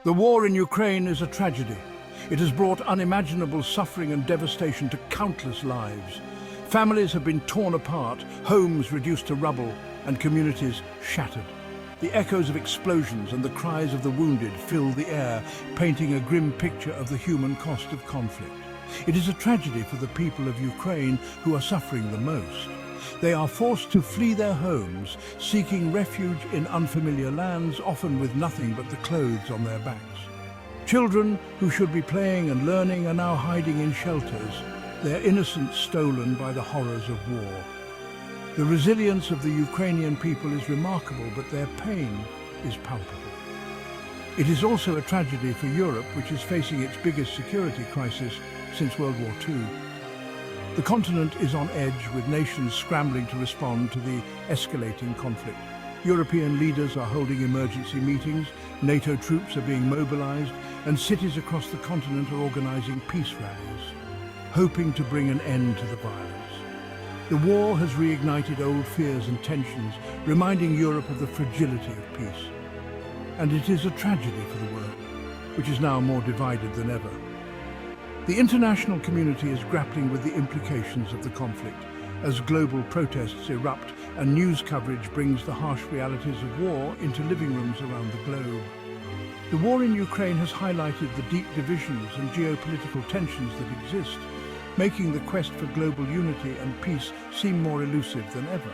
The war in Ukraine is a tragedy. It has brought unimaginable suffering and devastation to countless lives. Families have been torn apart, homes reduced to rubble, and communities shattered. The echoes of explosions and the cries of the wounded fill the air, painting a grim picture of the human cost of conflict. It is a tragedy for the people of Ukraine who are suffering the most. They are forced to flee their homes, seeking refuge in unfamiliar lands, often with nothing but the clothes on their backs. Children who should be playing and learning are now hiding in shelters, their innocence stolen by the horrors of war. The resilience of the Ukrainian people is remarkable, but their pain is palpable. It is also a tragedy for Europe, which is facing its biggest security crisis since World War II. The continent is on edge, with nations scrambling to respond to the escalating conflict. European leaders are holding emergency meetings, NATO troops are being mobilized, and cities across the continent are organizing peace rallies, hoping to bring an end to the violence. The war has reignited old fears and tensions, reminding Europe of the fragility of peace. And it is a tragedy for the world, which is now more divided than ever. The international community is grappling with the implications of the conflict, as global protests erupt and news coverage brings the harsh realities of war into living rooms around the globe. The war in Ukraine has highlighted the deep divisions and geopolitical tensions that exist, making the quest for global unity and peace seem more elusive than ever.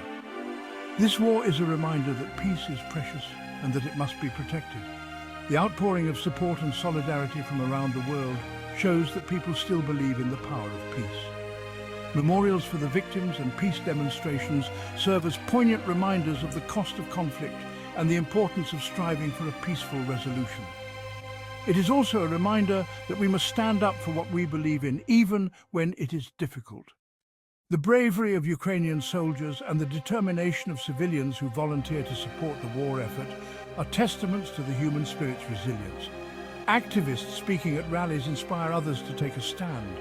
This war is a reminder that peace is precious and that it must be protected. The outpouring of support and solidarity from around the world shows that people still believe in the power of peace. Memorials for the victims and peace demonstrations serve as poignant reminders of the cost of conflict and the importance of striving for a peaceful resolution. It is also a reminder that we must stand up for what we believe in, even when it is difficult. The bravery of Ukrainian soldiers and the determination of civilians who volunteer to support the war effort are testaments to the human spirit's resilience. Activists speaking at rallies inspire others to take a stand,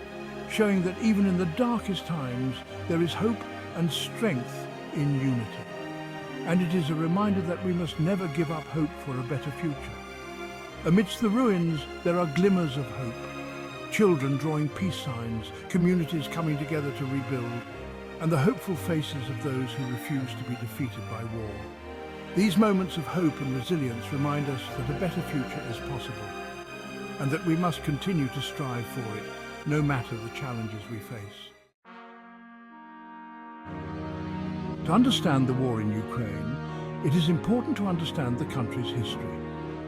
showing that even in the darkest times, there is hope and strength in unity. And it is a reminder that we must never give up hope for a better future. Amidst the ruins, there are glimmers of hope. Children drawing peace signs, communities coming together to rebuild, and the hopeful faces of those who refuse to be defeated by war. These moments of hope and resilience remind us that a better future is possible, and that we must continue to strive for it, no matter the challenges we face. To understand the war in Ukraine, it is important to understand the country's history.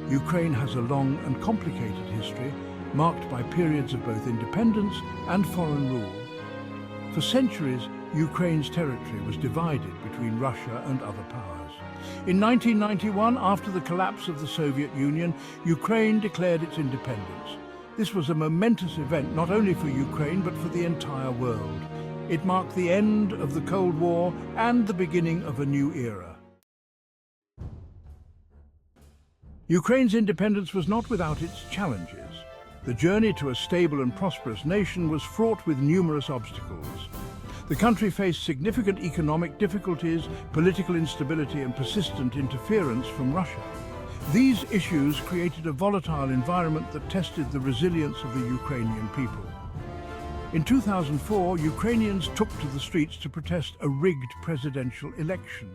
Ukraine has a long and complicated history, marked by periods of both independence and foreign rule. For centuries, Ukraine's territory was divided between Russia and other powers. In 1991, after the collapse of the Soviet Union, Ukraine declared its independence. This was a momentous event not only for Ukraine but for the entire world. It marked the end of the Cold War and the beginning of a new era. Ukraine's independence was not without its challenges. The journey to a stable and prosperous nation was fraught with numerous obstacles. The country faced significant economic difficulties, political instability, and persistent interference from Russia. These issues created a volatile environment that tested the resilience of the Ukrainian people. In 2004, Ukrainians took to the streets to protest a rigged presidential election.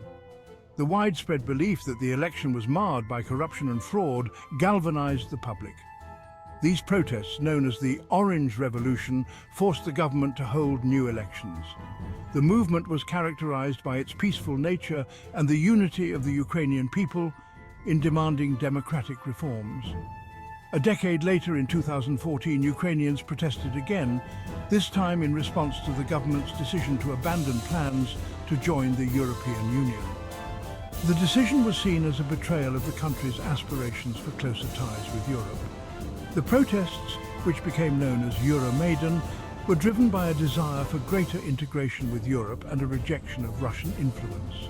The widespread belief that the election was marred by corruption and fraud galvanized the public. These protests, known as the Orange Revolution, forced the government to hold new elections. The movement was characterized by its peaceful nature and the unity of the Ukrainian people in demanding democratic reforms. A decade later, in 2014, Ukrainians protested again, this time in response to the government's decision to abandon plans to join the European Union. The decision was seen as a betrayal of the country's aspirations for closer ties with Europe. The protests, which became known as Euromaidan, were driven by a desire for greater integration with Europe and a rejection of Russian influence.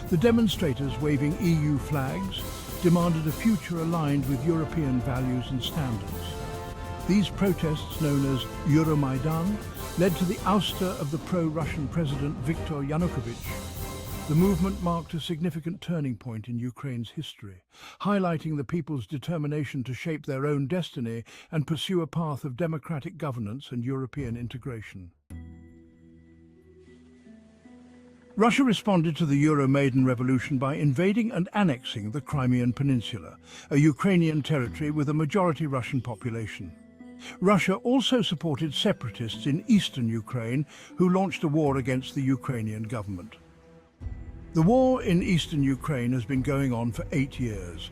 The demonstrators, waving EU flags, demanded a future aligned with European values and standards. These protests, known as Euromaidan, led to the ouster of the pro-Russian president Viktor Yanukovych. The movement marked a significant turning point in Ukraine's history, highlighting the people's determination to shape their own destiny and pursue a path of democratic governance and European integration. Russia responded to the Euromaidan revolution by invading and annexing the Crimean Peninsula, a Ukrainian territory with a majority Russian population. Russia also supported separatists in eastern Ukraine who launched a war against the Ukrainian government. The war in eastern Ukraine has been going on for 8 years.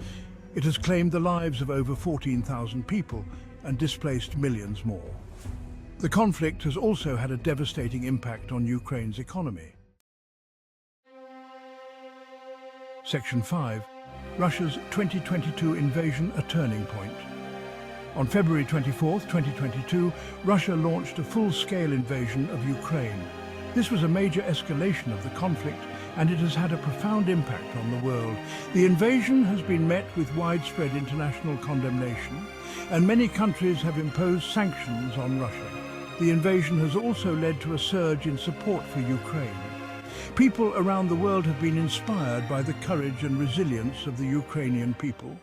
It has claimed the lives of over 14,000 people and displaced millions more. The conflict has also had a devastating impact on Ukraine's economy. Section 5. Russia's 2022 invasion a turning point. On February 24, 2022, Russia launched a full-scale invasion of Ukraine. This was a major escalation of the conflict, and it has had a profound impact on the world. The invasion has been met with widespread international condemnation, and many countries have imposed sanctions on Russia. The invasion has also led to a surge in support for Ukraine. People around the world have been inspired by the courage and resilience of the Ukrainian people.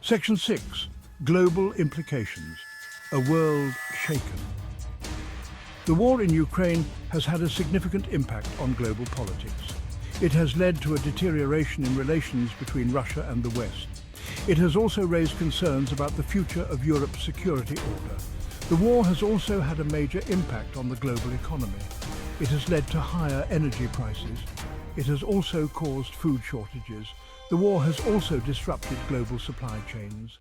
Section 6. Global implications. A world shaken. The war in Ukraine has had a significant impact on global politics. It has led to a deterioration in relations between Russia and the West. It has also raised concerns about the future of Europe's security order. The war has also had a major impact on the global economy. It has led to higher energy prices. It has also caused food shortages. The war has also disrupted global supply chains.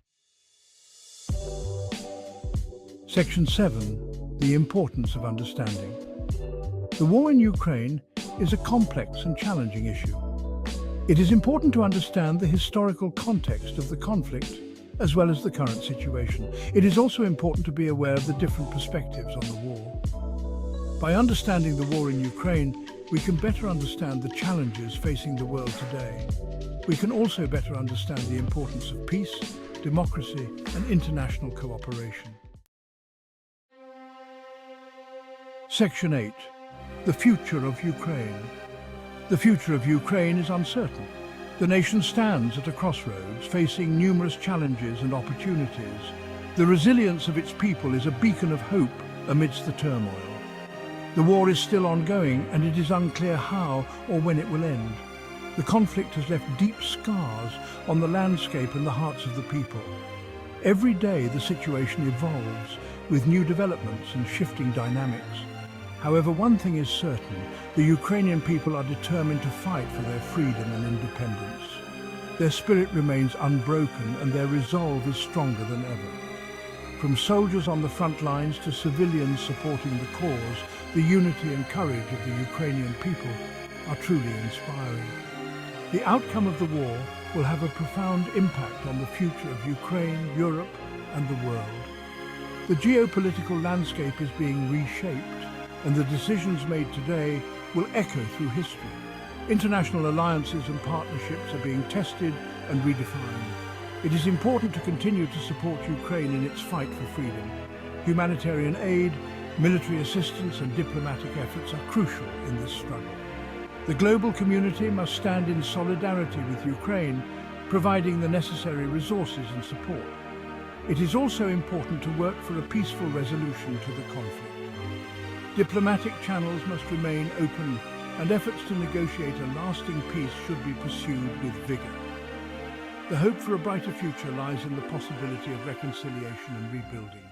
Section 7. The importance of understanding. The war in Ukraine is a complex and challenging issue. It is important to understand the historical context of the conflict as well as the current situation. It is also important to be aware of the different perspectives on the war. By understanding the war in Ukraine, we can better understand the challenges facing the world today. We can also better understand the importance of peace, democracy, and international cooperation. Section 8. The future of Ukraine. The future of Ukraine is uncertain. The nation stands at a crossroads, facing numerous challenges and opportunities. The resilience of its people is a beacon of hope amidst the turmoil. The war is still ongoing, and it is unclear how or when it will end. The conflict has left deep scars on the landscape and the hearts of the people. Every day the situation evolves, with new developments and shifting dynamics. However, one thing is certain: the Ukrainian people are determined to fight for their freedom and independence. Their spirit remains unbroken, and their resolve is stronger than ever. From soldiers on the front lines to civilians supporting the cause, the unity and courage of the Ukrainian people are truly inspiring. The outcome of the war will have a profound impact on the future of Ukraine, Europe, and the world. The geopolitical landscape is being reshaped, and the decisions made today will echo through history. International alliances and partnerships are being tested and redefined. It is important to continue to support Ukraine in its fight for freedom. Humanitarian aid, military assistance, and diplomatic efforts are crucial in this struggle. The global community must stand in solidarity with Ukraine, providing the necessary resources and support. It is also important to work for a peaceful resolution to the conflict. Diplomatic channels must remain open, and efforts to negotiate a lasting peace should be pursued with vigor. The hope for a brighter future lies in the possibility of reconciliation and rebuilding.